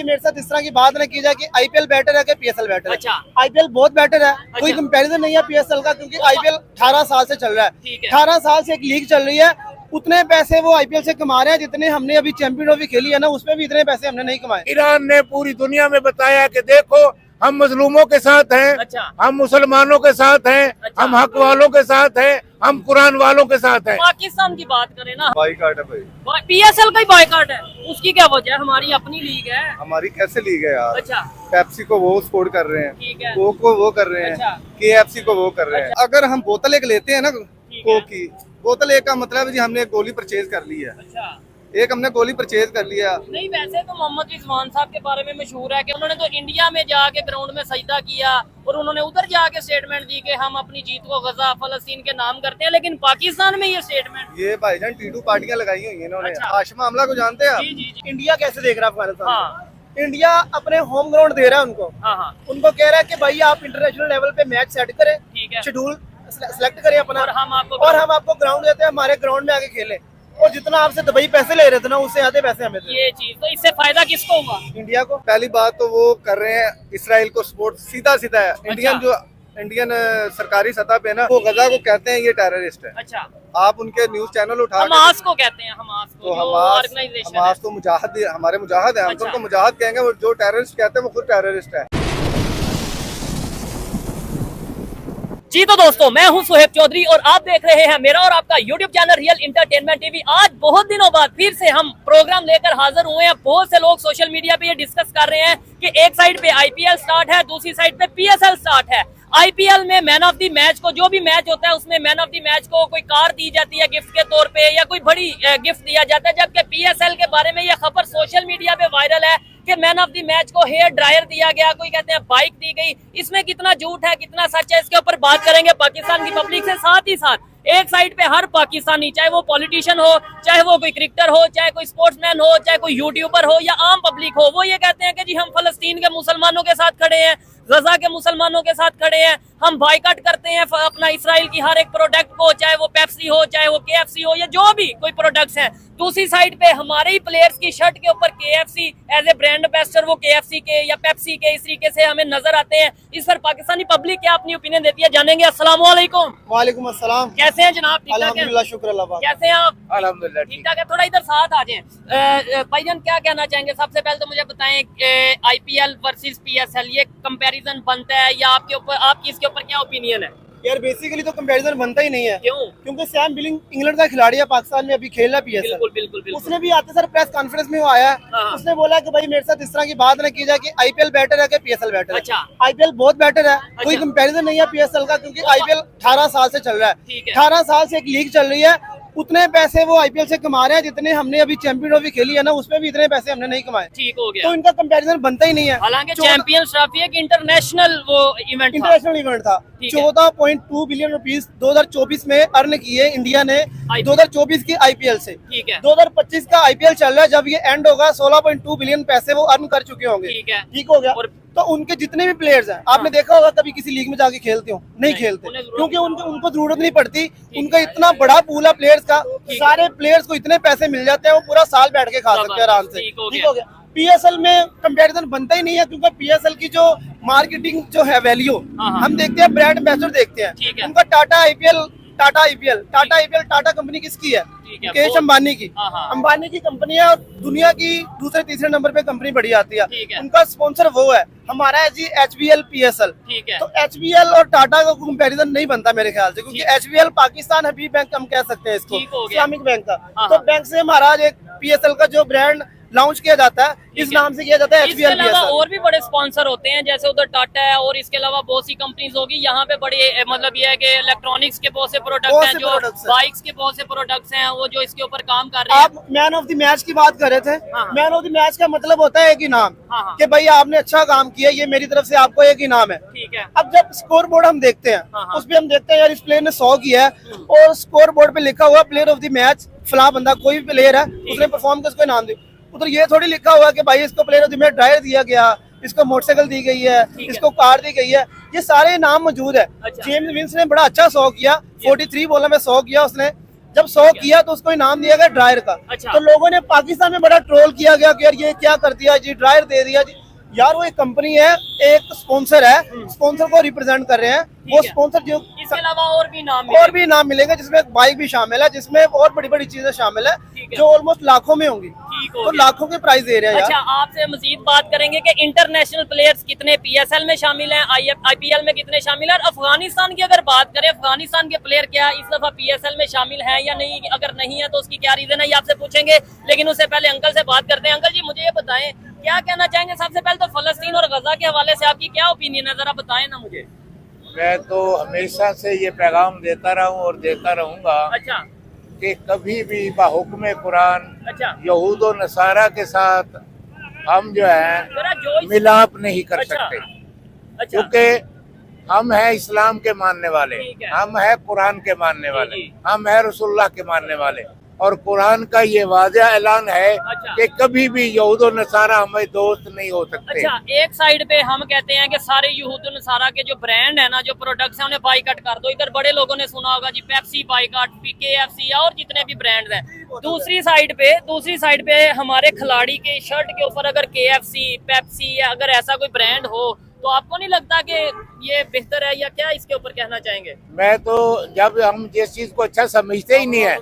मेरे साथ इस तरह की बात न की जाए कि आईपीएल बेटर है कि पीएसएल बेटर है। अच्छा। आईपीएल बहुत बेटर है। अच्छा। कोई कंपैरिजन नहीं है पीएसएल का, क्योंकि आईपीएल 18 साल से चल रहा है। 18 साल से एक लीग चल रही है। उतने पैसे वो आईपीएल से कमा रहे हैं जितने हमने अभी चैंपियन ट्रॉफी खेली है ना, उसमें भी इतने पैसे हमने नहीं कमाए। ईरान ने पूरी दुनिया में बताया कि देखो हम मजलूमों के साथ हैं। अच्छा। हम मुसलमानों के साथ हैं। अच्छा। हम हक वालों के साथ हैं। हम कुरान वालों के साथ हैं। पाकिस्तान की बात करें ना, बॉयकॉट है भाई। पीएसएल का ही बॉयकॉट है, उसकी क्या वजह है? हमारी अपनी लीग है। हमारी कैसे लीग है यार। अच्छा। पेप्सी को वो सपोर्ट कर रहे हैं, ठीक है। कोक को वो कर रहे हैं, अच्छा। केएफसी को वो कर रहे हैं। अगर हम बोतल एक लेते हैं ना कोक की, बोतल एक का मतलब है जी हमने एक गोली परचेज कर ली है। अच्छा। एक हमने गोली परचेज कर लिया। नहीं, वैसे तो मोहम्मद रिजवान साहब के बारे में मशहूर है कि उन्होंने तो इंडिया में जाके ग्राउंड में सजदा किया और उन्होंने उधर जाके स्टेटमेंट दी कि हम अपनी जीत को गजा फलस्तीन के नाम करते हैं, लेकिन पाकिस्तान में ये स्टेटमेंट। ये भाईजान टीटू पार्टियां लगाई हुई है इन्होंने। अच्छा। हाशिम आमला को जानते हैं आप? जी जी जी। इंडिया कैसे देख रहा है अफगानिस्तान? हाँ इंडिया अपने होम ग्राउंड दे रहा है उनको। हाँ हाँ, उनको कह रहा है कि भाई आप इंटरनेशनल लेवल पे मैच सेट करें, ठीक है। शेड्यूल सेलेक्ट करें अपना, और हम आपको ग्राउंड देते हैं, हमारे ग्राउंड में आके खेलें। और जितना आपसे दुबई पैसे ले रहे थे ना, उससे ज्यादा पैसे हमें दे। ये चीज, तो इससे फायदा किसको हुआ? इंडिया को। पहली बात तो वो कर रहे हैं इसराइल को सपोर्ट, सीधा सीधा है। इंडियन सरकारी सतह पे ना वो गजा को कहते हैं ये टेररिस्ट है। अच्छा। आप उनके न्यूज चैनल उठा हमास को कहते हैं, हमास को, तो जो हमास ऑर्गेनाइजेशन है। हमास तो मुजाहिद, हमारे मुजाहिद है। हम तो अच्छा। उनको मुजाहिद कहेंगे, वो जो टेररिस्ट कहते हैं वो खुद टेररिस्ट है। जी तो दोस्तों, मैं हूं सुहेब चौधरी और आप देख रहे हैं मेरा और आपका YouTube channel real entertainment TV. आज बहुत दिनों बाद फिर से हम प्रोग्राम लेकर हाजिर हुए हैं। बहुत से लोग सोशल मीडिया पे ये डिस्कस कर रहे हैं कि एक साइड पे आईपीएल स्टार्ट है, दूसरी साइड पे पीएसएल स्टार्ट है। आईपीएल में मैन ऑफ द मैच को, जो भी मैच होता है उसमें मैन ऑफ द मैच को कोई कार दी जाती है गिफ्ट के तौर पे, या कोई बड़ी गिफ्ट दिया जाता है। जबकि पीएसएल के बारे में यह खबर सोशल मीडिया पे वायरल है कि मैन ऑफ द मैच को हेयर ड्रायर दिया गया, कोई कहते हैं बाइक दी गई। इसमें कितना झूठ है, कितना सच है, इसके ऊपर बात करेंगे पाकिस्तान की पब्लिक से। साथ ही साथ एक साइड पे हर पाकिस्तानी, चाहे वो पॉलिटिशियन हो, चाहे वो कोई क्रिकेटर हो, चाहे कोई स्पोर्ट्समैन हो, चाहे कोई यूट्यूबर हो या आम पब्लिक हो, वो ये कहते हैं कि जी हम फलस्तीन के मुसलमानों के साथ खड़े हैं, गजा के मुसलमानों के साथ खड़े हैं, हम बायकॉट करते हैं अपना इसराइल की हर एक प्रोडक्ट को, चाहे वो पेप्सी हो, चाहे वो केएफसी हो, या जो भी कोई प्रोडक्ट्स हैं। दूसरी साइड पे हमारे ही प्लेयर्स की शर्ट के ऊपर KFC as a brand ambassador, वो केएफसी के या पेप्सी के इस तरीके से हमें नजर आते हैं। इस पर पाकिस्तानी पब्लिक क्या अपनी ओपिनियन देती है, जानेंगे। अस्सलाम वालेकुम। वालेकुम अस्सलाम। कैसे हैं जनाब? ठीक ठाक हैं? अल्हम्दुलिल्लाह, शुक्र अल्लाह पाक। कैसे हैं आप? अल्हम्दुलिल्लाह ठीक ठाक है। थोड़ा इधर साथ आ जाएं। भाईजान क्या कहना चाहेंगे? सबसे पहले तो मुझे बताएं, आईपीएल वर्सेस पीएसएल ये कंपैरिजन बनता है या आपके ऊपर, आपकी इसके ऊपर क्या ओपिनियन है? यार बेसिकली तो कंपैरिजन बनता ही नहीं है। क्यों? क्योंकि सैम बिलिंग इंग्लैंड का खिलाड़ी है, पाकिस्तान में अभी खेल रहा है पीएसएल। बिल्कुल बिल्कुल बिल्कुल। उसने भी आते सर प्रेस कॉन्फ्रेंस में वो आया, हाँ। उसने बोला कि भाई मेरे साथ इस तरह की बात न की जाए कि आईपीएल बेटर है कि पीएसएल बेटर है। अच्छा। आईपीएल बहुत बेटर है। कोई कंपैरिजन नहीं है पीएसएल का, क्योंकि आईपीएल 18 साल से चल रहा है। ठीक है। 18 साल से एक लीग चल रही है। उतने पैसे वो आईपीएल से कमा रहे हैं जितने हमने अभी चैंपियन ट्रॉफी खेली है ना, उसमें भी इतने पैसे हमने नहीं कमाए। ठीक हो गया। तो इनका कंपैरिजन बनता ही नहीं है। हालांकि चैंपियंस ट्रॉफी एक इंटरनेशनल वो इवेंट था। इंटरनेशनल इवेंट था। ठीक है। 14.2 बिलियन रुपीस 2024 में अर्न किए इंडिया ने, 2024 की आईपीएल से। ठीक है। 2025 का आईपीएल चल रहा है, जब ये एंड होगा 16.2 बिलियन पैसे वो अर्न कर चुके होंगे। ठीक है। ठीक हो गया। तो उनके जितने भी प्लेयर्स हैं, आपने देखा होगा कभी किसी लीग में जाके खेलते हो? नहीं खेलते, क्योंकि उनको जरूरत नहीं पड़ती। उनका इतना बड़ा पूल है प्लेयर्स का, सारे प्लेयर्स को इतने पैसे मिल जाते हैं, वो पूरा साल बैठ के खा सकते हैं आराम से। ठीक हो गया। पीएसएल में कंपैरिजन बनता ही नहीं है, क्योंकि पीएसएल की जो मार्केटिंग जो है वैल्यू, हम देखते हैं ब्रांड एम्बेसडर देखते हैं। उनका टाटा आईपीएल टाटा कंपनी किसकी है? मुकेश अंबानी की। अंबानी की कंपनी है और दुनिया की दूसरे तीसरे नंबर पे कंपनी बड़ी आती है। उनका स्पॉन्सर वो है। हमारा है जी एचबीएल पीएसएल। तो एचबीएल और टाटा का कंपैरिजन नहीं बनता मेरे ख्याल से, क्योंकि एचबीएल पाकिस्तान हबी बैंक हम कह सकते हैं इसको, इस्लामिक बैंक का। तो बैंक से महाराज एक पीएसएल का जो ब्रांड लॉन्च किया जाता है, इस नाम से किया जाता है इसके अलावा और भी बड़े स्पॉन्सर होते हैं, जैसे उधर टाटा है और इसके अलावा बहुत सी कंपनीज होगी। यहाँ पे बड़े मतलब ये है कि इलेक्ट्रॉनिक्स के बहुत से प्रोडक्ट हैं, जो बाइक्स के बहुत से प्रोडक्ट्स हैं, वो जो इसके ऊपर काम कर रहे हैं। आप मैन ऑफ द मैच की बात कर रहे थे। मैन ऑफ द मैच का मतलब होता है एक इनाम, कि भाई आपने अच्छा काम किया, ये मेरी तरफ से आपको एक इनाम है। ठीक है। अब जब स्कोर बोर्ड हम देखते हैं, उसपे हम देखते हैं यार इस प्लेयर ने 100 किया है और स्कोर बोर्ड पे लिखा हुआ प्लेयर ऑफ द मैच फला बंदा, कोई भी प्लेयर है उसने परफॉर्म किया, उसको इनाम दे। उधर ये थोड़ी लिखा हुआ कि भाई इसको player of the match dryer दिया गया, इसको मोटरसाइकिल दी गई है, इसको कार दी गई है। ये सारे नाम मौजूद है। जेम्स विंस ने बड़ा अच्छा 100 किया, 43 बॉलों में 100 किया उसने। जब 100 किया तो उसको इनाम दिया गया ड्रायर का। अच्छा। तो लोगों ने पाकिस्तान में बड़ा ट्रोल किया गया कि यार ये क्या कर दिया जी, ड्रायर दे दिया जी। यार वो एक कंपनी है, एक स्पॉन्सर है, स्पॉन्सर को रिप्रेजेंट कर रहे हैं। वो है। स्पॉन्सर जो इसके अलावा और भी नाम और भी नाम मिलेंगे, जिसमें बाइक भी शामिल है, जिसमें और बड़ी बड़ी चीजें शामिल है ठीक है। जो ऑलमोस्ट लाखों में होंगी। ठीक हो तो गया। लाखों के प्राइस दे रहे हैं अच्छा, यार। आपसे मजीद बात करेंगे कि इंटरनेशनल प्लेयर्स कितने पीएसएल में शामिल हैं, आईपीएल में कितने शामिल हैं। और अफगानिस्तान की अगर बात करें, अफगानिस्तान के प्लेयर क्या इस दफा पीएसएल में शामिल हैं या नहीं, अगर नहीं है तो उसकी क्या रीजन है, ये आपसे पूछेंगे। लेकिन उससे पहले अंकल से बात करते हैं। अंकल जी, मुझे ये बताएं, क्या कहना चाहेंगे सबसे पहले तो फलस्तीन और गजा के हवाले से आपकी क्या ओपिनियन है, जरा बताएं ना मुझे। मैं तो हमेशा से ये पैगाम देता रहा हूँ और देता रहूंगा अच्छा कि कभी भी बाहुक्म कुरान अच्छा यहूद और नसारा के साथ हम जो है जरा जोश। मिलाप नहीं कर अच्छा। सकते, अच्छा क्योंकि हम हैं इस्लाम के मानने वाले, ठीक है। हम हैं कुरान के मानने वाले, जी। हम हैं रसूलुल्लाह के मानने वाले। और कुरान का ये वाज़ेह ऐलान है अच्छा। कि कभी भी यहूद और नसारा हमें दोस्त नहीं हो सकते। अच्छा, एक साइड पे हम कहते हैं कि सारे यहूद नसारा के जो ब्रांड है ना, जो प्रोडक्ट्स हैं, उन्हें बाइकआउट कर दो। इधर बड़े लोगों ने सुना होगा जी, पेप्सी बाइकआउट, केएफसी और जितने भी ब्रांड्स हैं। दूसरी साइड पे हमारे खिलाड़ी के शर्ट के ऊपर अगर केएफसी, पेप्सी या अगर ऐसा कोई ब्रांड हो तो आपको नहीं लगता कि ये बेहतर है, या क्या इसके ऊपर कहना चाहेंगे? मैं तो जब हम जिस चीज को अच्छा समझते ही नहीं है,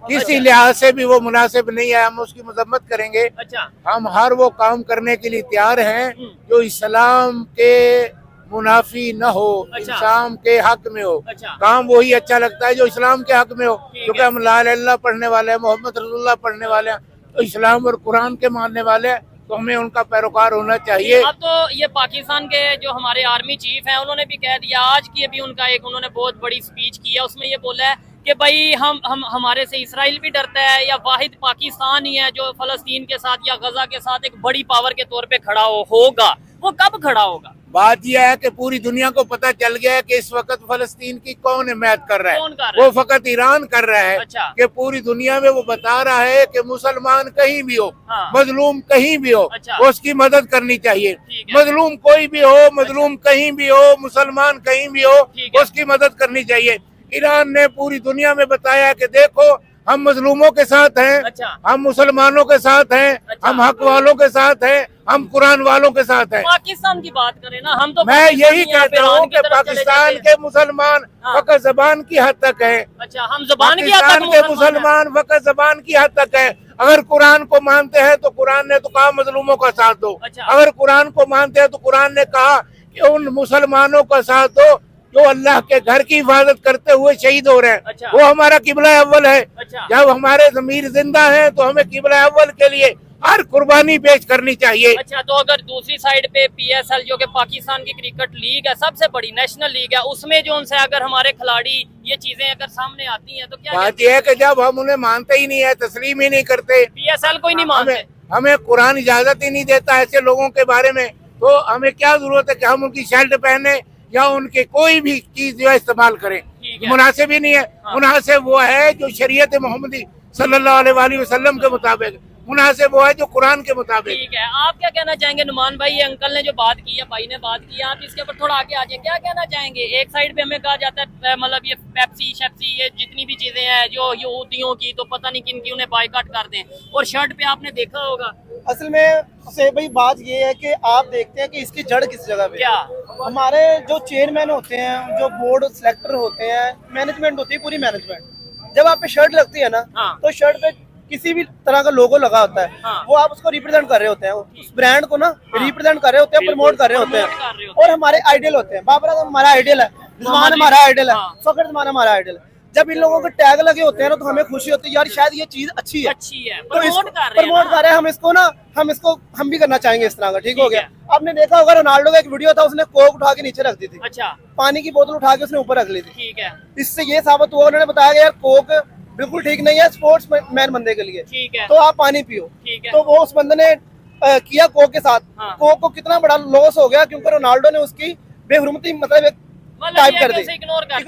किसी लिहाज से भी वो मुनासिब नहीं है, हम उसकी मजम्मत करेंगे। अच्छा हम हर वो काम करने के लिए तैयार हैं जो इस्लाम के मुनाफी न हो, अच्छा। इस्लाम के हक में हो। अच्छा। काम वही अच्छा लगता है जो इस्लाम के हक में हो, ठीक क्योंकि है। हम ला इलाहा इल्लल्लाह पढ़ने वाले हैं, मोहम्मद रसूलुल्लाह पढ़ने वाले हैं, तो इस्लाम और कुरान के मानने वाले हैं, तो हमें उनका पैरोकार होना चाहिए। अब तो ये पाकिस्तान के जो हमारे आर्मी चीफ हैं, उन्होंने भी कह दिया, आज की अभी उनका एक उन्होंने बहुत बड़ी स्पीच की है, उसमें ये बोला है कि भाई हम हमारे से इसराइल भी डरता है, या वाहिद पाकिस्तान ही है जो फलस्तीन के साथ या गजा के साथ एक बड़ी पावर के तौर पे खड़ा होगा। वो कब खड़ा होगा? बात यह है कि पूरी दुनिया को पता चल गया है कि इस वक्त फलस्तीन की कौन हिमायत कर रहा कौन कर है, रहा है? वो फकत ईरान कर रहा है। अच्छा। कि पूरी दुनिया में वो बता रहा है कि मुसलमान कहीं भी हो, हाँ। मजलूम कहीं भी हो, अच्छा। वो उसकी मदद करनी चाहिए। ठीक है। मजलूम कोई भी हो, मजलूम कहीं भी हो, मुसलमान कहीं भी हो, ठीक है। उसकी मदद करनी चाहिए। ईरान ने पूरी दुनिया में बताया कि देखो हम मजलूमों के साथ हैं, अच्छा। हम मुसलमानों के साथ हैं, अच्छा। हम हक वालों के साथ हैं, हम कुरान वालों के साथ हैं। पाकिस्तान की बात करें ना, हम तो मैं पाकिस्तानी यही हैं, आप कहता ईरान हूँ की कि तरफ चले पाकिस्तान जाते हैं। के मुसलमान हाँ। फकत जबान की हद तक है। अच्छा, हम जबान की हद तक पाकिस्तान के मुसलमान फकत जबान की हद तक है। अगर कुरान को मानते हैं तो कुरान ने तो कहा मजलूमों का साथ दो। अच्छा। अगर कुरान को मानते हैं तो कुरान ने कहा कि उन मुसलमानों का साथ दो जो अल्लाह के घर की हिफाजत करते हुए शहीद हो रहे हैं। अच्छा। वो हमारा किबला अव्वल है। अच्छा। जब हमारे ज़मीर जिंदा है तो हमें किबला अव्वल के लिए हर कुर्बानी पेश करनी चाहिए। अच्छा, तो अगर दूसरी साइड पे पीएसएल जो कि पाकिस्तान की क्रिकेट लीग है, सबसे बड़ी नेशनल लीग है, उसमें जो उनसे अगर हमारे खिलाड़ी ये चीजें अगर सामने आती हैं तो क्या बात यह है कि जब हम उन्हें मानते ही नहीं है, तस्लीम ही नहीं करते, पीएसएल को ही नहीं मानते? हमें कुरान इजाजत ही नहीं देता ऐसे लोगों के बारे में, तो हमें क्या जरूरत है कि हम उनकी शर्ट पहने या उनके कोई भी चीज जो है इस्तेमाल करें? ठीक है। मुनासिब ही नहीं है। हाँ। मुनासिब वो है जो शरीयत मोहम्मदी सल्लल्लाहु अलैहि वसल्लम के मुताबिक, मुनासिब वो है जो कुरान के मुताबिक। ठीक है, आप क्या कहना चाहेंगे नुमान भाई? ये अंकल ने जो बात की है, भाई ने बात की है, आप इसके ऊपर थोड़ा आगे आ जाए, क्या कहना चाहेंगे? एक साइड पे हमें कहा जाता है मतलब ये पेप्सी शेप्सी ये जितनी भी चीजें हैं जो यहूदियों की, तो पता नहीं किन की, उन्हें बायकॉट कर दें। और शर्ट पे आपने देखा होगा, असल में से भाई बात ये है कि आप देखते हैं कि इसकी जड़ किस जगह पे है। क्या हमारे जो चेयरमैन होते हैं, जो बोर्ड सेलेक्टर होते हैं, मैनेजमेंट होती है पूरी मैनेजमेंट, जब आप पे शर्ट लगती है ना, हाँ। तो शर्ट पे किसी भी तरह का लोगो लगा होता है। हाँ। वो आप उसको रिप्रेजेंट कर रहे होते हैं, उस ब्रांड को ना रिप्रेजेंट कर रहे होते हैं, प्रमोट कर रहे होते प्रमोट कर रहे हैं। होते और हमारे आइडियल होते हैं। बाबर आजम हमारा आइडियल है, रिजवान हमारा आइडियल है, हाँ। फखर जमान हमारा आइडियल है। जब इन लोगों के टैग लगे होते हैं ना, तो हमें खुशी होती है, यार शायद ये चीज अच्छी है, अच्छी है, तो प्रमोट कर रहे हैं प्रमोट ना। कर रहे हैं। हम इसको ना हम भी करना चाहेंगे इस तरह का। ठीक हो ठीक गया। है। आपने देखा होगा रोनाल्डो का एक वीडियो था, उसने कोक उठा के नीचे रख दी थी, अच्छा, पानी की बोतल उठा के उसने ऊपर रख ली थी। ठीक है, इससे ये साबित हुआ, उन्होंने बताया कि यार कोक बिल्कुल ठीक नहीं है स्पोर्ट्स मैन बंदे के लिए, ठीक है, तो आप पानी पियो। ठीक है। तो वो उस बंदे ने किया कोक के साथ। हाँ। कोक को कितना बड़ा लॉस हो गया, क्योंकि रोनाल्डो ने उसकी बेहुरमती मतलब टाइप कर दी, इग्नोर कर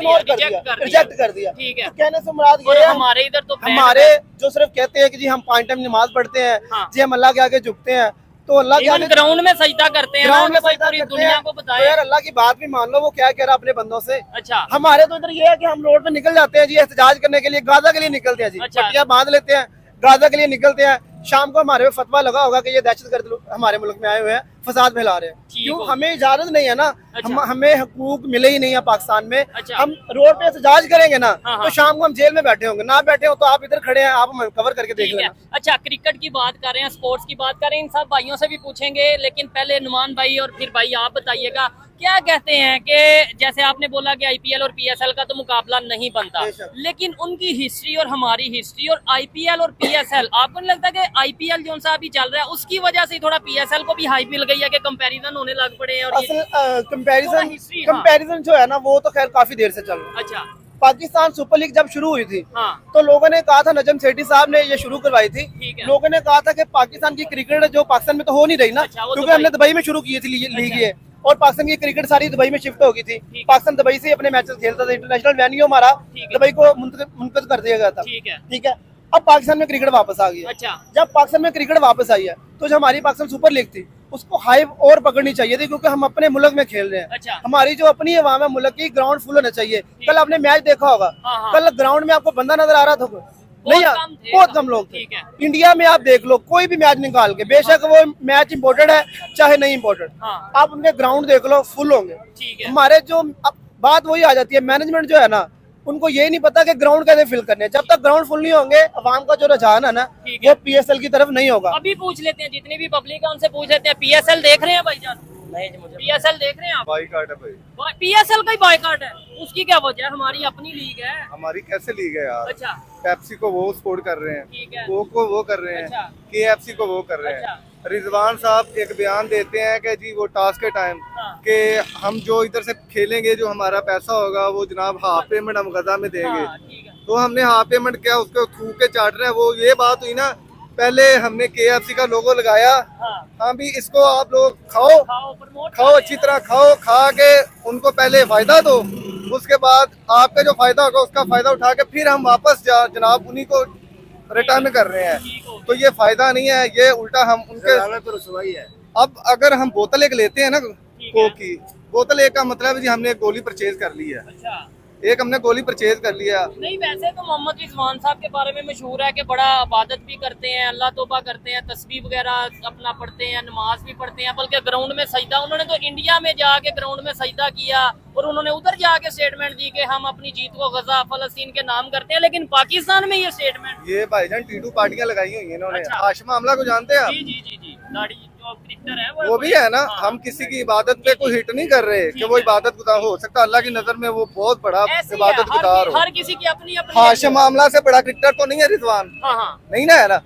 रिजेक्ट कर दिया। ठीक है। तो कहने से मुराद और ये है, हमारे इधर तो brand हमारे है। जो सिर्फ कहते हैं कि जी हम 5 टाइम नमाज पढ़ते हैं हाँ। जी, हम अल्लाह के आगे झुकते हैं, तो अल्लाह क्या ग्राउंड में सजदा करते हैं, ग्राउंड में कोई सजदा पूरी करते दुनिया हैं। को तो बताए। यार अल्लाह की बात भी मान लो, वो क्या कह रहा है अपने बंदों से। अच्छा हमारे तो इधर ये है कि हम रोड पे निकल जाते हैं जी एहतजाज करने के लिए, गाजा के लिए निकलते हैं जी, अच्छा। पट्टियां बांध लेते हैं, गाजा के लिए निकलते हैं। शाम को हमारे पे फतवा लगा होगा कि ये दहशतगर्द लोग हमारे मुल्क में आए हुए हैं, फसाद फैला रहे हैं। ठीक क्यों? हो। हमें इजाजत नहीं है ना, अच्छा। हमें हकूक मिले ही नहीं है पाकिस्तान में। अच्छा। हम रोड पे एहतजाज करेंगे ना हाँ, हाँ। तो शाम को हम जेल में बैठे होंगे, ना बैठे हो तो आप इधर खड़े हैं, आप हम कवर करके देख ठीक है। लेना। अच्छा, क्रिकेट की बात कर रहे हैं, स्पोर्ट्स की बात कर रहे हैं, इन सब भाइयों से भी पूछेंगे, लेकिन पहले नुमान भाई और फिर भाई आप बताइएगा क्या कहते हैं कि जैसे आपने बोला कि आईपीएल और पीएसएल का तो मुकाबला नहीं बनता, लेकिन उनकी हिस्ट्री और हमारी हिस्ट्री और आईपीएल और पीएसएल, आपको नहीं लगता कि आईपीएल जो सा अभी चल रहा है उसकी वजह से थोड़ा पीएसएल को भी हाइप मिल गई है कि कंपैरिजन होने लग पड़े हैं? और असल थोड़ा कंपैरिजन history, हाँ। कंपैरिजन जो है ना वो तो खैर काफी देर से चल रहा है। अच्छा पाकिस्तान सुपर लीग जब शुरू हुई थी हाँ तो लोगों ने कहा था, नजम सेठी साहब ने ये शुरू करवाई थी, ठीक है। लोगों ने कहा था कि पाकिस्तान की क्रिकेट जो पाकिस्तान में तो हो नहीं रही ना, अच्छा, वो क्योंकि हमने दुबई में शुरू की थी लीग ये, और पाकिस्तान की क्रिकेट सारी दुबई में शिफ्ट हो गई थी। ठीक है। पाकिस्तान दुबई से ही अपने मैचेस खेलता था, इंटरनेशनल वेन्यू हमारा ठीक है। दुबई को मुनक़िद कर दिया गया था। ठीक है। ठीक है, अब पाकिस्तान में क्रिकेट वापस आ गई है। अच्छा जब पाकिस्तान में क्रिकेट वापस आई है तो जो हमारी पाकिस्तान सुपर लीग थी उसको हाइप और पकड़नी चाहिए थी, क्योंकि हम अपने मुल्क में खेल रहे हैं। अच्छा। हमारी जो अपनी अवाम है मुल्क की, ग्राउंड फुल होना चाहिए। कल आपने मैच देखा होगा, हाँ, हाँ। कल ग्राउंड में आपको बंदा नजर आ रहा था कोई? नहीं यार, कम थे। बहुत कम लोग थे। ठीक है। इंडिया में आप देख लो कोई भी मैच निकाल के, बेशक वो मैच इंपोर्टेड है चाहे नहीं इंपोर्टेड, हाँ। आप उनके ग्राउंड देख लो फुल होंगे। ठीक है। हमारे जो अब बात वही आ जाती है, मैनेजमेंट जो है ना उनको ये नहीं पता कि ग्राउंड कैसे फिल करने हैं। जब तक ग्राउंड फुल नहीं होंगे, अवाम का जो रुझान है ना ठीक है। वो पीएसएल की तरफ नहीं होगा। अभी पूछ लेते हैं, जितनी भी पब्लिक है उनसे पूछ लेते हैं, पीएसएल देख रहे हैं भाईजान? नहीं जी, मुझे पीएसएल देख रहे हैं आप? बाईकाट है भाई, पीएसएल का ही बायकॉट है, उसकी क्या वजह है? हमारी अपनी लीग है। हमारी कैसे लीग है यार। अच्छा पेप्सी को वो सपोर्ट कर रहे हैं, ठीक है। वो को वो कर रहे हैं, अच्छा। केएफसी को वो कर रहे हैं। अच्छा। रिजवान साहब एक बयान देते हैं कि जी वो टास्क के टाइम हाँ। कि हम जो इधर से खेलेंगे, जो हमारा पैसा होगा वो जनाब हाफ पेमेंट हम गजा में देंगे। हाँ, ठीक है। तो हमने हाफ पेमेंट किया, उसको थूक के चाट रहे हैं। वो ये बात हुई ना, पहले हमने केएफसी का लोगो लगाया, हाँ। हाँ भी इसको आप लोग खाओ, खाओ, प्रमोट खाओ अच्छी तरह खाओ, खा के उनको पहले फायदा दो, उसके बाद आपका जो फायदा होगा उसका फायदा उठा के फिर हम वापस जनाब उन्हीं को रिटर्न कर रहे हैं। ठीक हो तो ये फायदा नहीं है, ये उल्टा हम उनके। तो रसवाई है। अब अगर हम बोतल एक लेते हैं ना है। कोक की, बोतल एक का मतलब है जी हमने एक गोली परचेज कर ली है, अच्छा एक हमने गोली परचेज कर लिया। नहीं, वैसे तो मोहम्मद रिजवान साहब के बारे में मशहूर है कि बड़ा इबादत भी करते हैं, अल्लाह तौबा करते हैं, तस्बीह वगैरह अपना पढ़ते हैं, नमाज भी पढ़ते हैं, बल्कि ग्राउंड में सजदा, उन्होंने तो इंडिया में जाके ग्राउंड में सजदा किया और उन्होंने उधर जाके स्टेटमेंट दी कि हम अपनी जीत को गजा फलस्तीन के नाम करते हैं। लेकिन पाकिस्तान में ये स्टेटमेंट, ये भाईजान टीटू पार्टियां लगाई हुई है इन्होंने। अच्छा। हाशिम आमला को जानते हैं आप? जी जी जी जी, दाढ़ी जो क्रिकेटर है वो भी है ना। हाँ। हम किसी की इबादत पे कोई हिट नहीं कर रहे कि वो इबादत गुजार हो सकता, अल्लाह की नजर में वो बहुत बड़ा ऐसे ही है, इबादत गुजार हो। हर किसी की अपनी अपनी हाशिम मामला से बड़ा क्रिकेटर तो नहीं है रिजवान, हाँ हाँ नहीं ना है ना।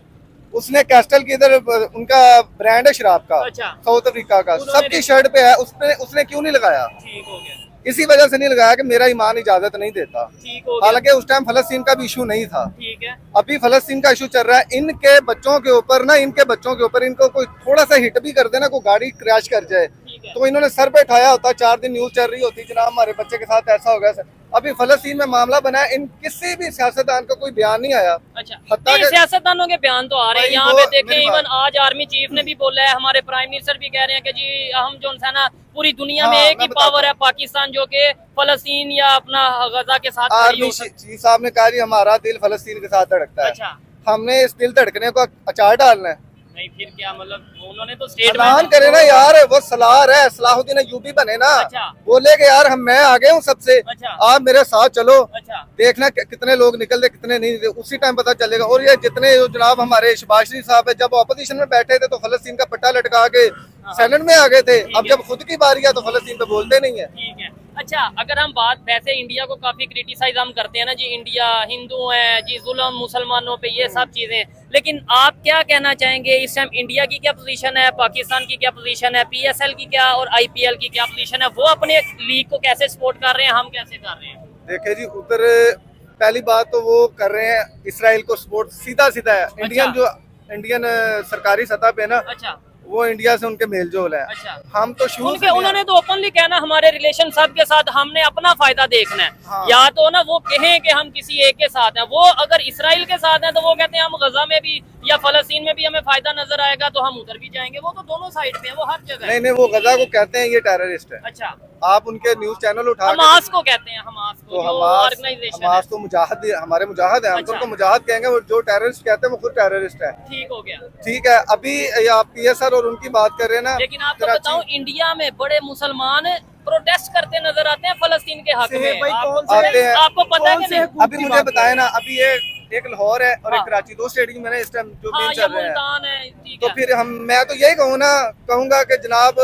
उसने कैस्टल की इधर उनका ब्रांड है शराब का, अच्छा। साउथ अफ्रीका का, उन्होंने सबकी शर्ट पे है, उसने क्यों नहीं लगाया? ठीक हो गया, इसी वजह से नहीं लगाया कि मेरा ईमान इजाजत नहीं देता। ठीक हो गया, हालांकि उस टाइम फलस्तीन का भी इशू नहीं था, ठीक है। अभी फलस्तीन का इशू चल रहा है। इनके बच्चों के ऊपर ना, इनके बच्चों के ऊपर इनको कोई थोड़ा सा हिट भी कर देना, कोई गाड़ी क्रैश कर जाए ठीक है। तो इन्होंने सर पे उठाया होता, 4 दिन न्यूज चल रही होती जनाब हमारे बच्चे के साथ ऐसा हो गया सर। अभी फलस्तीन में मामला बना है, इन किसी भी सियासतदान का कोई बयान नहीं आया। अच्छा, हत्ता नहीं, के- सियासतदानों के बयान तो आ रहे हैं भाई यहाँ वो पे देखें। मेरी इवन बात- आज आर्मी चीफ ने भी बोला है, हमारे प्राइम मिनिस्टर भी कह रहे हैं कि जी हम जो है ना पूरी दुनिया में हाँ, एक ही मैं बताता पावर है पाकिस्तान, जो कि फलस्तीन या अपना गजा के साथ खड़ी आर्मी हो सकती चीफ साहब ने कहा जी हमारा दिल फलस्तीन के साथ धड़कता है। है। अच्छा, हमने इस दिल धड़कने को अचार डालना है। नहीं फिर क्या मतलब, उन्होंने तो ऐलान स्टेटमेंट करे ना यार, वो सलार है, सलाहुद्दीन अय्यूबी बने ना, अच्छा। बोले कि यार मैं आ गया हूँ सबसे, अच्छा। आप मेरे साथ चलो, अच्छा, देखना कितने लोग निकलते कितने नहीं, उसी टाइम पता चलेगा। और ये जितने जनाब हमारे शहबाज शरीफ साहब है, जब ऑपोजिशन में बैठे थे तो फलस्तीन का पट्टा लटका के सेनेट में आ गए थे, अब जब खुद की बारी है तो फलस्तीन पे बोलते नहीं है। ठीक है। अच्छा, अगर हम बात, वैसे इंडिया को काफी क्रिटिसाइज हम करते हैं ना जी, इंडिया हिंदू है जी, जुल्म मुसलमानों पे, ये सब चीजें, लेकिन आप क्या कहना चाहेंगे इस टाइम इंडिया की क्या पोजीशन है, पाकिस्तान की क्या पोजीशन है, पीएसएल की क्या और आईपीएल की क्या पोजीशन है? वो अपने लीग को कैसे सपोर्ट कर रहे हैं, हम कैसे कर रहे हैं? देखे जी, उधर पहली बात तो वो कर रहे हैं इसराइल को सपोर्ट, सीधा सीधा है। इंडियन जो इंडियन सरकारी सतह पे ना अच्छा, वो इंडिया से उनके मेलजोल है। अच्छा। हम तो शुरू उनके उन्होंने तो ओपनली कहना हमारे रिलेशन सब के साथ हमने अपना फायदा देखना है। हाँ। या तो ना वो कहें कि हम किसी एक के साथ हैं, वो अगर इसराइल के साथ हैं तो वो कहते हैं हम गजा में भी या फलस्तीन में भी हमें फायदा नजर आएगा तो हम उधर भी जाएंगे। वो तो दोनों साइड पे है, वो हर जगह है। नहीं, वो गजा को कहते हैं ये टेररिस्ट है। अच्छा, आप उनके न्यूज चैनल उठा के हमास को कहते हैं, हमास को तो जो हमास ऑर्गेनाइजेशन है। हमास तो मुजाहिद, हमारे मुजाहिद है, हम तो अच्छा। उनको मुजाहिद कहेंगे। वो जो टेररिस्ट कहते हैं वो खुद टेररिस्ट है। ठीक हो गया। ठीक है, अभी आप PSR और उनकी बात कर रहे हैं ना। लेकिन आपको कराची- बताऊं इंडिया में बड़े मुसलमान प्रोटेस्ट करते नजर आते हैं फलस्तीन के हक में। भाई कौन आपको- आते हैं। आपको पता है कौन कि से नहीं? हुकूक अभी की मुझे बात बताए ना, अभी ये एक लाहौर है और हाँ। एक कराची, 2 स्टेडियम में इस टाइम जो हाँ, गेम ये चल रहे हैं। मुल्तान है, ठीक तो है। फिर मैं तो यही कहूंगा कि जनाब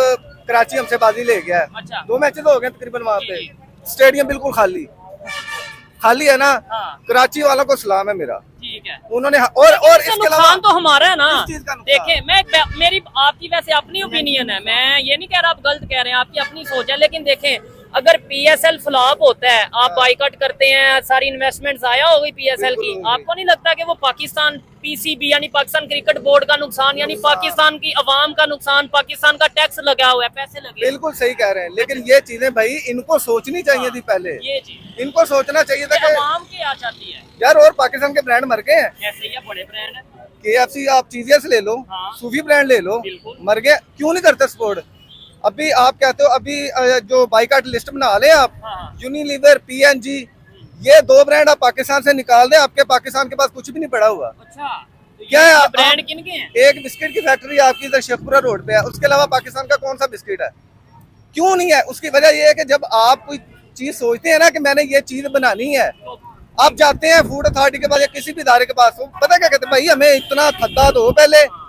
कराची हमसे बाजी ले गया है। अच्छा। 2 मैचेस हो गए तकरीबन वहाँ पे, जी, स्टेडियम बिल्कुल खाली है ना। हाँ। कराची वालों को सलाम है मेरा, ठीक है। उन्होंने और इसका इसके अलावा नुकसान तो हमारा है ना। किस चीज का नुकसान? देखें मेरी आपकी वैसे अपनी ओपिनियन है, मैं ये नहीं कह रहा आप गलत कह रहे हैं, आपकी अपनी सोच है। लेकिन देखें अगर PSL फ्लॉप होता है, आप बाइकआउट करते हैं, सारी इन्वेस्टमेंट आया होगी PSL की, बिल्कुल होगी। आपको नहीं लगता कि वो पाकिस्तान PCB यानी पाकिस्तान क्रिकेट बोर्ड का नुकसान, यानी पाकिस्तान की अवाम का नुकसान, पाकिस्तान का टैक्स लगा हुआ है, पैसे लगे। बिल्कुल सही कह रहे हैं, लेकिन ये चीजें भाई इनको सोचनी चाहिए थी पहले। ये चीज इनको सोचना चाहिए था कि अवाम की आ जाती है। यार और पाकिस्तान के ब्रांड मर गए हैं। ऐसे ही बड़े ब्रांड है। KFC आप चीजेस ले लो, हाँ। सूफी ब्रांड ले लो, बिल्कुल। मर गए, क्यों नहीं करते सपोर्ट? अभी आप कहते हो अभी जो बाइकाट लिस्ट बना लें आप, हाँ। यूनिलीवर, PNG, ये 2 ब्रांड आप पाकिस्तान से निकाल दें, आपके पाकिस्तान के पास कुछ भी नहीं पड़ा हुआ। अच्छा, तो क्या है ये ब्रांड आप- किन के हैं? एक बिस्किट की फैक्ट्री आपकी इधर शेखपुरा रोड पे है, उसके अलावा पाकिस्तान का कौन सा बिस्किट है? क्यों नहीं है? उसकी वजह यह है कि जब आप कोई चीज सोचते हैं ना कि मैंने ये चीज बनानी है, आप जाते हैं फूड अथॉरिटी के पास या किसी भी इदारे के पास, वो पता क्या कहते हैं, भाई हमें इतना थद्दा दो पहले,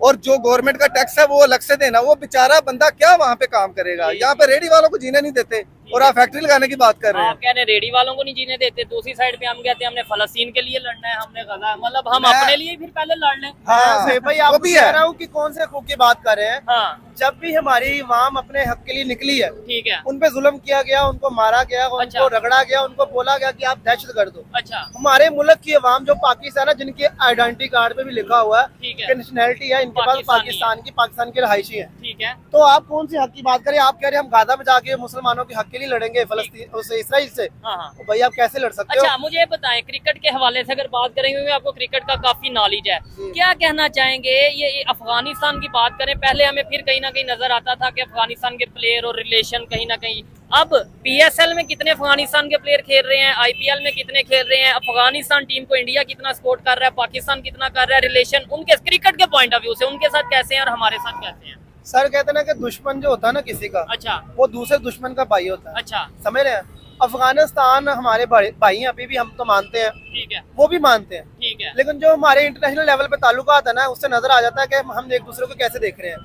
और जो गवर्नमेंट का टैक्स है वो अलग से देना। वो बेचारा बंदा क्या वहाँ पे काम करेगा? यहाँ पे रेडी वालों को जीने नहीं देते और आप फैक्ट्री लगाने की बात कर रहे हैं। आप कह रहे हैं रेडी वालों को नहीं जीने देते, दूसरी साइड पे हम कहते हैं हमने फलस्तीन के लिए लड़ना है, हमने गजा, मतलब हम मैं- अपने लिए फिर पहले लड़ लें। हाँ, से भाई वो आपको भी कह है। रहा हूँ कि कौन से हकूक की बात कर रहे हैं। हाँ, जब भी हमारी अवाम अपने हक के लिए निकली है, ठीक है। उन पे जुल्म किया गया, उनको मारा गया, अच्छा। उनको रगड़ा गया, उनको बोला गया कि आप दहशतगर्द हो। अच्छा, हमारे मुल्क की अवाम जो पाकिस्तान है, जिनके आइडेंटिटी कार्ड पे भी लिखा हुआ है ठीक है। कि नेशनैलिटी है, इनके पास पाकिस्तान की रहायशी है, ठीक है। तो आप कौन सी हक की बात करें? आप कह रहे हैं हम गाजा में जाके मुसलमानों के हक के लिए लड़ेंगे, फलस्तीन उससे इसराइल से। हाँ, हाँ। तो भाई आप कैसे लड़ सकते हो? अच्छा, मुझे ये बताएं क्रिकेट के हवाले से अगर बात करेंगे, क्योंकि आपको क्रिकेट का काफी नॉलेज है, क्या कहना चाहेंगे? ये अफगानिस्तान की बात करें, पहले हमें फिर कहीं ना कहीं नजर आता था कि अफगानिस्तान के प्लेयर और रिलेशन कहीं ना कहीं, अब PSL में कितने अफगानिस्तान के प्लेयर खेल रहे हैं, IPL में कितने खेल रहे हैं, अफगानिस्तान टीम को इंडिया कितना सपोर्ट कर रहा है, पाकिस्तान कितना कर रहा है, रिलेशन उनके क्रिकेट के पॉइंट ऑफ व्यू से उनके साथ कैसे हैं और हमारे साथ कैसे हैं? सर कहते हैं ना कि दुश्मन जो होता है ना किसी का, अच्छा, वो दूसरे दुश्मन का भाई होता है। अच्छा, समझ रहे हैं? अफगानिस्तान हमारे भाई हैं, अभी भी हम तो मानते हैं, ठीक है, वो भी मानते हैं, ठीक है। लेकिन जो हमारे इंटरनेशनल लेवल पे ताल्लुकात है ना, उससे नजर आ जाता है कि हम एक दूसरे को कैसे देख रहे हैं।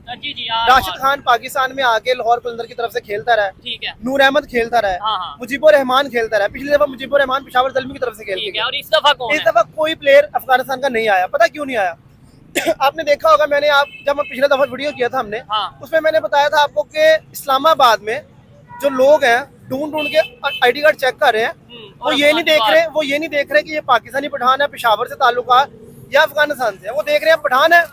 जी जी, राशिद खान पाकिस्तान में आके लाहौर कलंदर की तरफ से खेलता रहा है, ठीक है, नूर अहमद खेलता रहा है, हाँ, हाँ। मुजीबुर रहमान खेलता रहा है। पिछली दफा मुजीबुर रहमान पेशावर दलमी की तरफ से खेल के ठीक है। गया। और इस दफा कौन इस है? दफा कोई प्लेयर अफगानिस्तान का नहीं आया। पता क्यों नहीं आया? आपने देखा होगा, जब हम पिछले दफा वीडियो किया था हमने, हाँ। उसमें मैंने बताया था आपको कि इस्लामाबाद में जो लोग हैं ढूंढ के ID कार्ड चेक कर रहे हैं, वो और ये नहीं देख रहे कि ये पाकिस्तानी पठान है, पेशावर से ताल्लुक है या अफगानिस्तान से है। वो देख रहे हैं पठान है,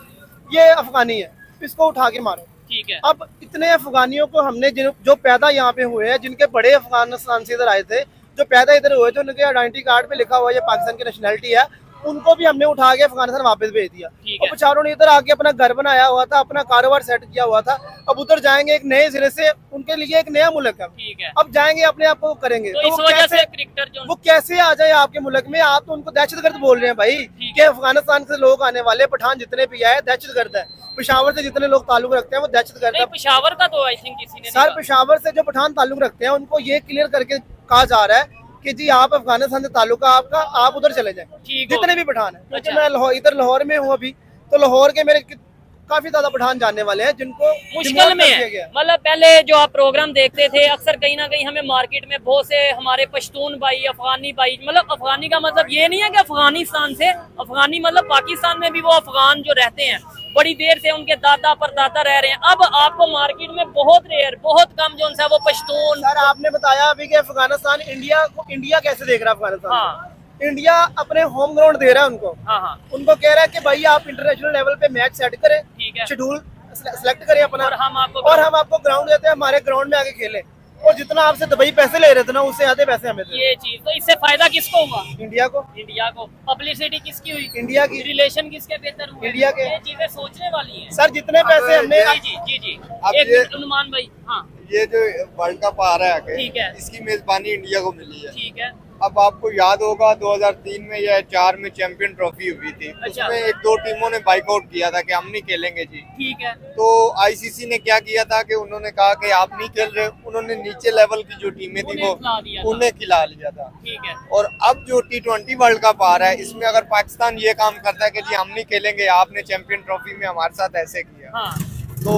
ये अफगानी है, इसको उठा के मारो। ठीक है। अब इतने अफगानियों को हमने जो पैदा यहाँ पे हुए हैं, जिनके बड़े अफगानिस्तान से इधर आए थे, जो पैदा इधर हुए थे, उनके आइडेंटिटी कार्ड पे लिखा हुआ है ये पाकिस्तान की नेशनैलिटी है, उनको भी हमने उठा के अफगानिस्तान वापस भेज दिया। ठीक और है। बेचारों ने इधर आके अपना घर बनाया हुआ था, अपना कारोबार सेट किया हुआ था। अब उधर जाएंगे एक नए सिरे से, उनके लिए एक नया मुल्क है, ठीक है। अब जाएंगे अपने आप को करेंगे। तो तो इस वो वजह कैसे से क्रिकेटर जो वो कैसे आ जाए आपके मुल्क में? आप तो उनको दहशतगर्द बोल रहे हैं भाई, कि अफगानिस्तान से लोग आने वाले पठान जितने भी आए दहशतगर्द है। पेशावर से जितने लोग ताल्लुक रखते हैं वो दहशतगर्द नहीं, है। पेशावर का तो आई थिंक किसी ने सर पेशावर से जो पठान ताल्लुक रखते हैं उनको ये क्लियर करके कहा जा रहा है कि जी आप अफगानिस्तान से ताल्लुक है आपका, आप उधर चले जाएं, ठीक हो जितने भी पठान है। क्योंकि अच्छा। मैं इधर लाहौर में हूँ अभी, तो लाहौर के मेरे काफी ज्यादा पठान जानने वाले हैं जिनको मुश्किल डिमोट में कर है। दिया गया। मतलब पहले जो आप प्रोग्राम देखते थे, अक्सर कहीं ना कहीं हमें मार्केट में बहुत से हमारे पश्तून भाई, अफगानी भाई, मतलब अफगानी का मतलब ये नहीं है कि अफगानिस्तान से, अफगानी मतलब पाकिस्तान में भी वो अफगान जो रहते हैं बड़ी देर से, उनके दादा परदादा रह रहे हैं। अब आपको मार्केट में बहुत रेयर, बहुत कम जो है वो पश्तून। सर आपने बताया अभी कि अफगानिस्तान इंडिया कैसे देख रहा है अफगानिस्तान को? हाँ, इंडिया अपने होम ग्राउंड दे रहा है उनको, हाँ हाँ उनको कह रहा है कि भाई आप इंटरनेशनल लेवल पे मैच सेट करें, ठीक है। शेड्यूल सेलेक्ट करें अपना, और हम आपको ग्राउंड देते हैं, हमारे ग्राउंड में आके खेलें। और जितना आपसे दुबई पैसे ले रहे थे ना, उससे आधे पैसे हमें थे। ये चीज तो इससे फायदा किसको हुआ? इंडिया को। इंडिया को। पब्लिसिटी किसकी हुई? इंडिया की। रिलेशन किसके बेहतर हुए? इंडिया के। ये चीजें सोचने वाली हैं सर जितने पैसे हमने जी जी जी अब एक ये- मिनट अनुमान भाई। हाँ ये जो वर्ल्ड कप आ रहा है आगे, ठीक है। इसकी मेजबानी इंडिया को मिली है। ठीक है। अब आपको याद होगा 2003 में या 4 में चैंपियन ट्रॉफी हुई थी, अच्छा। उसमें 1-2 टीमों ने बाइकआउट किया था कि हम नहीं खेलेंगे जी। ठीक है। तो आईसीसी ने क्या किया था कि उन्होंने कहा कि आप नहीं खेल रहे, उन्होंने नीचे लेवल की जो टीमें थी उन्हें वो खिला दिया था। उन्हें खिला लिया था। ठीक है। और अब जो T20 वर्ल्ड कप आ रहा है, इसमें अगर पाकिस्तान ये काम करता है कि जी हम नहीं खेलेंगे, आपने चैंपियन ट्रॉफी में हमारे साथ ऐसे किया, हाँ तो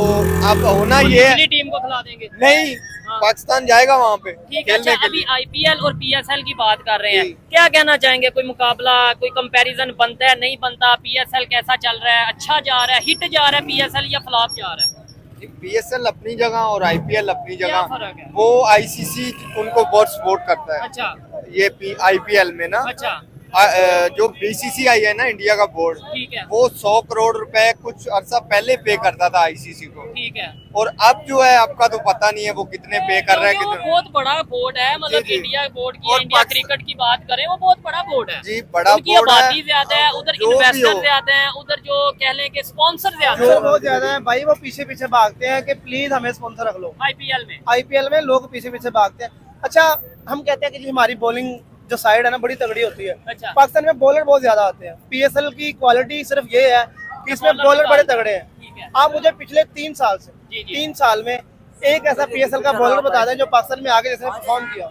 अब होना ये है, दूसरी टीम को खिला देंगे। नहीं हाँ। पाकिस्तान जाएगा वहाँ पे ठीक है। अच्छा खेलने के अभी लिए। आईपीएल और पीएसएल की बात कर रहे हैं, जी। क्या कहना चाहेंगे? कोई मुकाबला, कोई कंपैरिजन बनता है, नहीं बनता? पीएसएल कैसा चल रहा है? अच्छा जा रहा है, हिट जा रहा है पीएसएल या फ्लॉप जा रहा है? PSL अपनी जगह और IPL अपनी क्या जगह, फर्क है? वो आईसीसी उनको बहुत सपोर्ट करता है। अच्छा ये IPL में ना अच्छा जो BCCI है ना, इंडिया का बोर्ड, ठीक है। वो 100 करोड़ रुपए कुछ अरसा पहले पे करता था आईसीसी को, ठीक है। और अब जो है आपका तो पता नहीं है वो कितने पे कर रहा है, क्योंकि वो कितने। बहुत बड़ा बोर्ड है, मतलब जी, जी। इंडिया बोर्ड की, और इंडिया पाकिस्तान- क्रिकेट की बात करें, वो बहुत बड़ा बोर्ड है जी बड़ा उनकी बोर्ड है, आबादी ज्यादा है, उधर जो भी इन्वेस्टर हो। ज्यादा है, उधर जो कह लें कि स्पॉन्सर ज्यादा जो है बहुत ज्यादा है भाई, वो पीछे पीछे भागते हैं कि प्लीज हमें स्पॉन्सर रख लो। आईपीएल में। आईपीएल में लोग पीछे पीछे भागते हैं। अच्छा, हम कहते हैं कि जी हमारी बॉलिंग जो साइड है ना बड़ी तगड़ी होती है। अच्छा। पाकिस्तान में बॉलर बहुत ज्यादा आते हैं। पीएसएल की क्वालिटी सिर्फ ये है कि इसमें बॉलर बड़े तगड़े हैं। ठीक है। आप मुझे पिछले 3 साल से जी, जी। 3 साल में एक ऐसा पीएसएल का बॉलर बता दें जो पाकिस्तान में आगे जिसने परफॉर्म किया।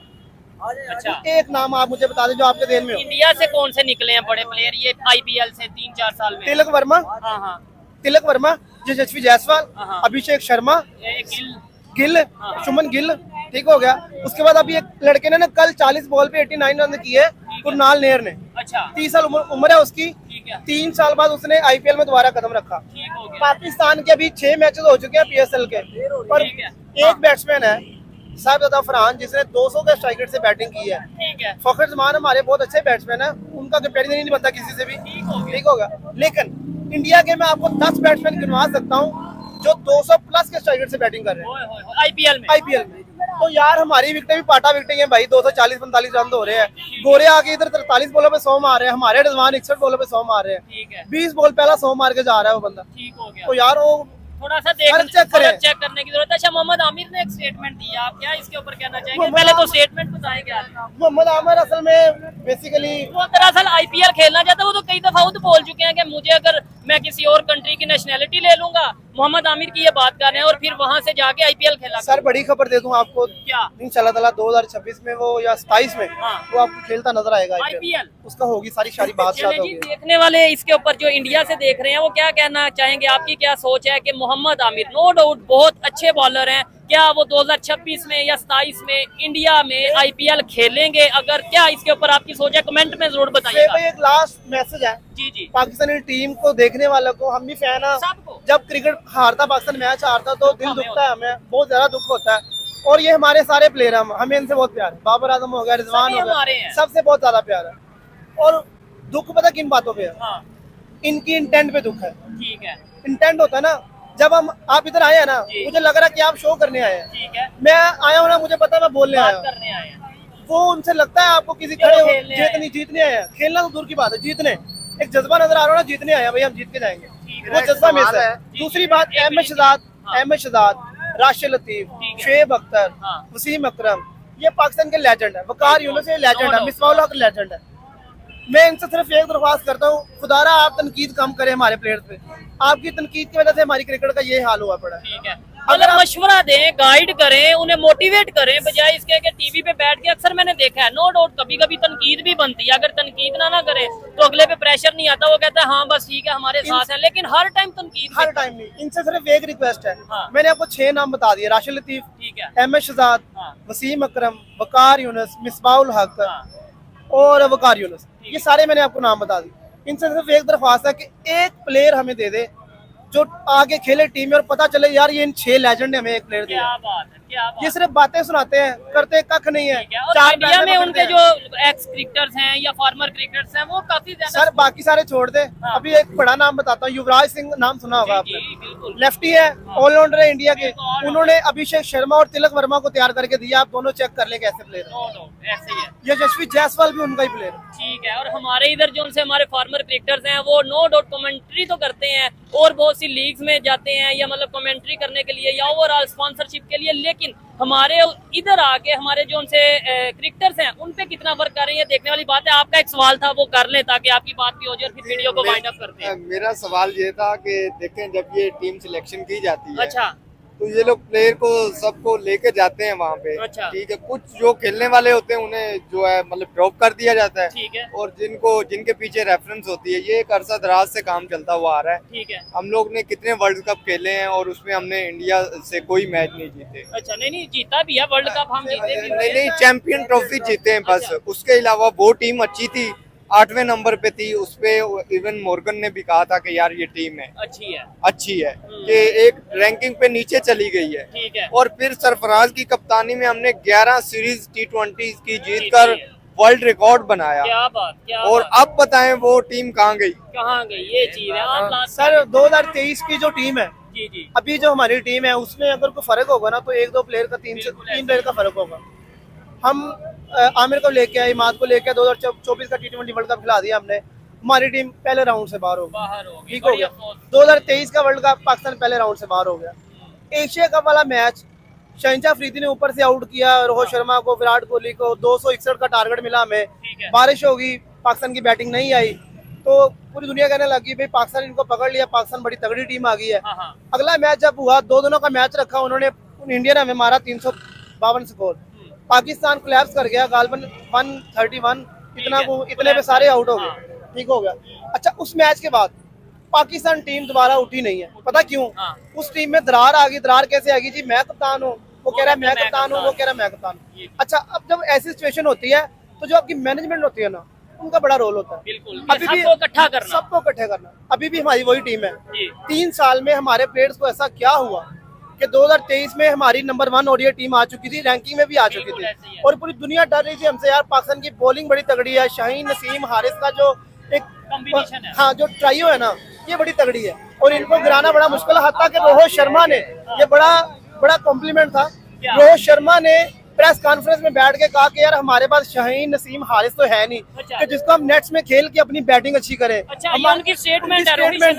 अच्छा एक नाम आप मुझे बता दें जो आपके देन में हो। इंडिया से कौन से निकले हैं बड़े प्लेयर ये आईपीएल से 3-4 साल में? तिलक वर्मा, हाँ हाँ तिलक वर्मा, यशस्वी जायसवाल, हाँ। अभिषेक शर्मा, ये गिल। गिल, हाँ। शुमन गिल, ठीक हो गया। उसके बाद अभी एक लड़के ने ना कल 40 बॉल पे 89 रन किए, कुरनाल नेर ने। अच्छा 30 साल उम्र है उसकी। ठीक है। 3 साल बाद उसने आईपीएल में दोबारा कदम रखा। ठीक हो गया। पाकिस्तान के अभी 6 मैचेस हो चुके हैं पीएसएल के, पर ठीक है। एक बैट्समैन है साहिबजादा फरहान जिसने 200 के स्ट्राइक रेट से बैटिंग की है। ठीक है। फखर जमान हमारे बहुत अच्छे बैट्समैन है, उनका कंपेरिजन ही नहीं बनता किसी से भी। ठीक हो गया। ठीक होगा। लेकिन इंडिया के मैं आपको 10 बैट्समैन गिनवा सकता हूँ जो 200 प्लस के स्ट्राइक रेट से बैटिंग कर रहे हैं आईपीएल में। आईपीएल में। तो यार हमारी विकेटें भी पाटा विकेटें हैं भाई, 240-45 रन हो रहे हैं। गोरे आके इधर 43 बॉलों पे 100 मार रहे हैं, हमारे रिजवान 61 बॉलों पे 100 मार रहे हैं। ठीक है। 20 बॉल पहला 100 मार के जा रहा है वो बंदा। ठीक हो गया। तो यार वो थोड़ा सा फर्क चेक करें। चेक करने की जरूरत है। अच्छा मोहम्मद आमिर ने एक स्टेटमेंट दिया, आप क्या इसके ऊपर कहना चाहेंगे? मोहम्मद पहले तो आमिर- स्टेटमेंट बताएं क्या। मोहम्मद आमिर असल में बेसिकली वो दरअसल आईपीएल खेलना चाहता है, वो तो कई दफा खुद बोल चुके हैं कि मुझे अगर मैं किसी और कंट्री की नेशनैलिटी ले लूंगा, मोहम्मद आमिर की ये बात कर रहे हैं, और फिर वहां से जाके आईपीएल खेला। सर बड़ी खबर दे दूं आपको, क्या? इंशाल्लाह ताला 2026 में वो या 27 में हाँ। वो आपको खेलता नजर आएगा आईपीएल। उसका होगी सारी बात चलिए जी, होगी। देखने वाले इसके ऊपर जो इंडिया से देख रहे हैं वो क्या कहना चाहेंगे? आपकी क्या सोच है कि मोहम्मद आमिर नो डाउट बहुत अच्छे बॉलर हैं, क्या वो 2026 में या 27 में इंडिया में आईपीएल खेलेंगे? अगर क्या इसके ऊपर आपकी सोच है कमेंट में जरूर बताइएगा। एक लास्ट मैसेज है जी जी पाकिस्तानी टीम को देखने वालों को, हम भी फैन हैं। सबको। जब क्रिकेट हारता पाकिस्तान मैच हारता तो दिल हमें दुखता है, हमें बहुत ज्यादा दुख होता है। और ये हमारे सारे प्लेयर हैं, हमें इनसे बहुत प्यार है। बाबर आजम हो गया, रिजवान सभी हो हमारे गया, हैं। सबसे बहुत ज्यादा प्यार है। और दुख पता किन बातों पे है? हाँ इनकी इंटेंट पे दुख है। ठीक है। इंटेंट होता है ना, जब हम आप इधर आए हैं ना, जी। मुझे लग रहा है कि आप शो करने आए हैं। ठीक है। मैं आया हूँ ना, मुझे पता है मैं बोलने आया बात हूँ। करने आए हैं। वो उनसे लगता है आपको किसी चलो खड़े हो खेलने आए हैं। जीतने आए हैं। खेलना तो दूर की बात है, जीतने एक जज्बा नजर आ रहा है ना, जीतने आए हैं भाई, हम जीत के जाएंगे, ठीक वो है। जज्बा में से सवाल है। है। दूसरी बात, एक अहमद मिनट। शहजाद, हाँ। अहमद शहजाद, राशिद लतीफ, ठीक है। शुएब अख्तर, हाँ। वसीम अकरम, ये पाकिस्तान के लेजेंड है। वकार यूनुस ये लेजेंड है, no मिसबाहुल हक लेजेंड है। मैं इनसे सिर्फ एक दरख्वास्त करता हूँ, खुदारा आप तनकीद कम करें हमारे प्लेयर्स पे। आपकी तनकीद की वजह से हमारी क्रिकेट का ये हाल हुआ पड़ा है। ठीक है। अगर अगर आप- मशवरा दें, गाइड करें, उन्हें मोटिवेट करें, बजाय इसके कि टीवी पे बैठ के। अक्सर मैंने देखा है, नो डाउट कभी कभी तनकीद भी बनती है, अगर तनकीद ना करें तो अगले पे प्रेशर नहीं आता, वो कहता है हाँ बस ठीक है हमारे साथ है, लेकिन हर टाइम तनकीद हर टाइम नहीं, इनसे सिर्फ एक रिक्वेस्ट है। हाँ। मैंने आपको 6 नाम बता दिए, राशिद लतीफ, ठीक है। अहमद शहजाद, हाँ। वसीम अकरम, वकार यूनुस, मिसबाहुल हक हाँ। और वकार यूनुस, ये सारे मैंने आपको नाम बता दिए। इनसे सिर्फ एक दरख्वास्त है कि एक प्लेयर हमें दे दे जो आगे खेले टीम में और पता चले यार ये इन 6 लेजेंड ने हमें एक प्लेयर दिया। क्या बात है, क्या बात ये सिर्फ बातें सुनाते हैं, करते कख नहीं है। ठीक है। और 4 इंडिया में पैसे उनके पकड़ते जो हैं। एक्स क्रिकेटर्स हैं या फॉर्मर क्रिकेटर्स हैं वो काफी ज्यादा सर बाकी सारे छोड़ दे, हाँ। अभी एक बड़ा नाम बताता हूँ, युवराज सिंह नाम सुना होगा जी, आपने, जी, बिल्कुल। लेफ्टी है, ऑलराउंडर है इंडिया के। बिल्कुल, all-rounder। उन्होंने अभिषेक शर्मा और तिलक वर्मा को तैयार करके दिया, आप दोनों चेक कर ले कैसे प्लेयर है। नो नो ऐसे ही है। यशस्वी जायसवाल भी उनका ही प्लेयर है। ठीक है। और हमारे इधर जो उनसे हमारे फार्मर क्रिकेटर्स हैं वो नो डाउट कमेंट्री तो करते हैं और बहुत सी लीग्स में जाते हैं या मतलब कमेंट्री करने के लिए या ओवरऑल स्पॉन्सरशिप के लिए, लेकिन हमारे इधर आके हमारे जो उनसे क्रिकेटर्स हैं उन पे कितना वर्क कर रही है देखने वाली बात है। आपका एक सवाल था वो कर ले ताकि आपकी बात भी हो जाए और फिर वीडियो को वाइंड अप करते हैं। मेरा सवाल ये था कि देखें जब ये टीम सिलेक्शन की जाती है अच्छा तो ये लोग प्लेयर को सबको लेके जाते हैं वहाँ पे, अच्छा। ठीक है। कुछ जो खेलने वाले होते हैं उन्हें जो है मतलब ड्रॉप कर दिया जाता है, ठीक है, और जिनके पीछे रेफरेंस होती है, ये एक अरसा दराज से काम चलता हुआ आ रहा है। ठीक है। हम लोग ने कितने वर्ल्ड कप खेले हैं और उसमें हमने इंडिया से कोई मैच नहीं जीते। अच्छा नहीं नहीं जीता भी है वर्ल्ड कप, हम जीते भी नहीं नहीं, चैंपियन ट्रॉफी जीते हैं बस। उसके अलावा वो टीम अच्छी थी, 8वें नंबर पे थी, उसपे इवन मॉर्गन ने भी कहा था कि यार ये टीम है अच्छी है कि एक रैंकिंग पे नीचे चली गई है। ठीक है। और फिर सरफराज की कप्तानी में हमने 11 सीरीज T20 की जीतकर वर्ल्ड रिकॉर्ड बनाया। क्या बात, क्या और बात। अब बताएं वो टीम कहाँ गई? कहाँ गई ये चीज है। आप लास्ट सर 2023 की जो टीम है, जी जी अभी जो हमारी टीम है उसमें अगर कोई फर्क होगा ना तो 1-2 प्लेयर का 3 प्लेयर का फर्क होगा। हम आमिर को लेके आए, इमाद को लेके 2024 का T20 वर्ल्ड कप खिला दिया हमने, हमारी टीम पहले राउंड से बाहर हो गई, ठीक हो गया। 2023 का वर्ल्ड कप पाकिस्तान पहले राउंड से बाहर हो गया। एशिया कप वाला मैच शहनशाह अफरीदी ने ऊपर से आउट किया, रोहित शर्मा को, विराट कोहली को 261 का टारगेट मिला हमें, बारिश होगी, पाकिस्तान की बैटिंग नहीं आई, तो पूरी दुनिया कहने लगी भाई पाकिस्तान इनको पकड़ लिया, पाकिस्तान बड़ी तगड़ी टीम आ गई है। अगला मैच जब हुआ, दोनों का मैच रखा, उन्होंने इंडिया ने हमें मारा 352 स्कोर, पाकिस्तान कोलैप्स कर गया, गालबन 131 इतने पे सारे आउट हो गए, ठीक हो गया। अच्छा उस मैच के बाद पाकिस्तान टीम दोबारा उठी नहीं है, पता क्यों? उस टीम में दरार आ गई। दरार कैसे आ गई जी? मैं कप्तान हूँ, वो कह रहा है मैं कप्तान हूँ, वो कह रहा है मैं कप्तान हूँ। अच्छा अब जब ऐसी सिचुएशन होती है तो जो आपकी मैनेजमेंट होती है ना, उनका बड़ा रोल होता है। बिल्कुल, अभी भी सबको इकट्ठा करना, सबको इकट्ठे करना। अभी भी हमारी वही टीम है। जी। 3 साल में हमारे प्लेयर्स को ऐसा क्या हुआ कि 2023 में हमारी नंबर 1 ओडीआई टीम आ चुकी थी, रैंकिंग में भी आ चुकी थी, और पूरी दुनिया डर रही थी हमसे, यार पाकिस्तान की बॉलिंग बड़ी तगड़ी है, शाहीन नसीम हारिस का जो एक कॉम्बिनेशन है, हाँ जो ट्राइयो है ना, ये बड़ी तगड़ी है, और इनको गिराना बड़ा मुश्किल है। हत्ता कि रोहित शर्मा ने, ये बड़ा कॉम्प्लीमेंट था, रोहित शर्मा ने प्रेस कॉन्फ्रेंस में बैठ के कहा कि यार हमारे पास शाहीन नसीम हारिस तो है नहीं कि जिसको हम नेट्स में खेल के अपनी बैटिंग अच्छी करें। अच्छा, ये उनकी स्टेटमेंट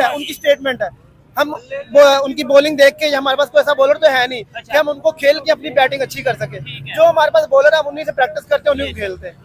है, उनकी स्टेटमेंट है। हम उनकी बॉलिंग देख के, हमारे पास कोई ऐसा बॉलर तो है नहीं कि हम उनको खेल के अपनी बैटिंग अच्छी कर सके। जो हमारे पास बॉलर है उन्हीं से प्रैक्टिस करते हैं, उन्हीं को खेलते हैं।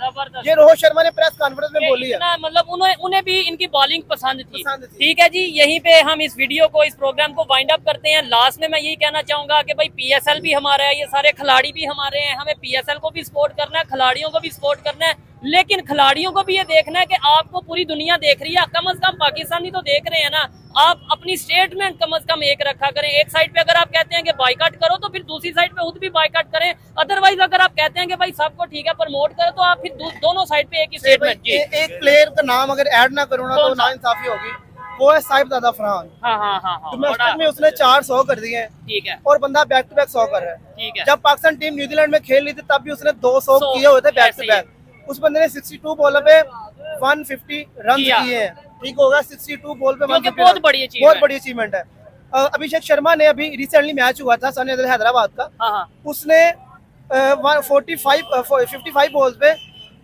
ये रोहित शर्मा ने प्रेस कॉन्फ्रेंस में बोली है, मतलब उन्हें भी इनकी बॉलिंग पसंद थी। ठीक है जी, यहीं पे हम इस वीडियो को, इस प्रोग्राम को वाइंड अप करते हैं। लास्ट में मैं यही कहना चाहूंगा कि भाई PSL भी हमारा है, ये सारे खिलाड़ी भी हमारे हैं, हमें PSL को भी सपोर्ट करना है, खिलाड़ियों को भी सपोर्ट करना है, लेकिन खिलाड़ियों को भी ये देखना है कि आपको पूरी दुनिया देख रही है, कम से कम पाकिस्तानी तो देख रहे हैं ना। आप अपनी स्टेटमेंट कम से कम एक रखा करें। एक साइड पे अगर आप कहते हैं कि बाइकआउट करो तो फिर दूसरी साइड पे खुद भी बाइकआउट करें। अदरवाइज अगर आप कहते हैं कि भाई सबको ठीक है प्रमोट करो, तो आप फिर दोनों साइड पे एक ही स्टेटमेंट। एक प्लेयर का नाम अगर ऐड ना करो ना तो नाइंसाफी होगी, वो है साहिबजादा फरहान। हाँ। डोमेस्टिक में उसने 400 कर दिए हैं, ठीक है, और बंदा बैक टू बैक 100 कर रहा है। ठीक है। जब पाकिस्तान टीम न्यूजीलैंड में खेल रही थी तब भी उसने 200 किए हुए थे बैक टू बैक। उस बंदे ने 62 बॉल पे 150 रन किए हैं, ठीक होगा। 62 बॉल पे 150 बहुत बड़ी अचीवमेंट है। अभिषेक शर्मा ने अभी रिसेंटली मैच हुआ था सनराइजर हैदराबाद का, उसने 55 बॉल्स पे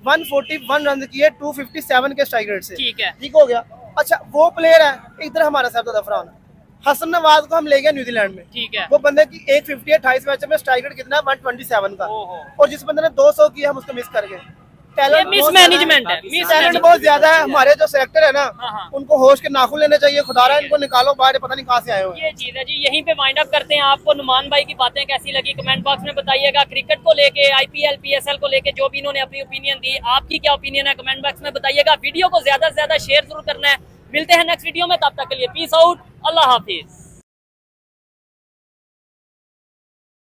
141 रन किए 257 के स्ट्राइक रेट से, ठीक हो गया। अच्छा वो प्लेयर है, इधर हमारा साहिबजादा फरहान, हसन नवाज को हम ले गए न्यूजीलैंड में, ठीक है। वो बंदे की 150 28 मैच में स्ट्राइक रेट कितना है 127 का, और जिस बंदे ने 200 किया हम उसको मिस कर गए। मिसमैनेजमेंट है, टैलेंट बहुत ज्यादा है। हमारे जो सेलेक्टर है ना, उनको होश के नाखून लेने चाहिए, खुदा रहा इनको निकालो बाहर, पता नहीं कहाँ से आए हुए। ये चीज है जी, यहीं पे वाइंड अप करते हैं। आपको नुमान भाई की बातें कैसी लगी कमेंट बॉक्स में बताइएगा। क्रिकेट को लेके, IPL PSL को लेके जो भी इन्होंने अपनी ओपिनियन दी, आपकी क्या ओपिनियन है कमेंट बॉक्स में बताइएगा। वीडियो को ज्यादा से ज्यादा शेयर जरूर करना है। मिलते हैं नेक्स्ट वीडियो में, तब तक के लिए पीस आउट, अल्लाह हाफिज।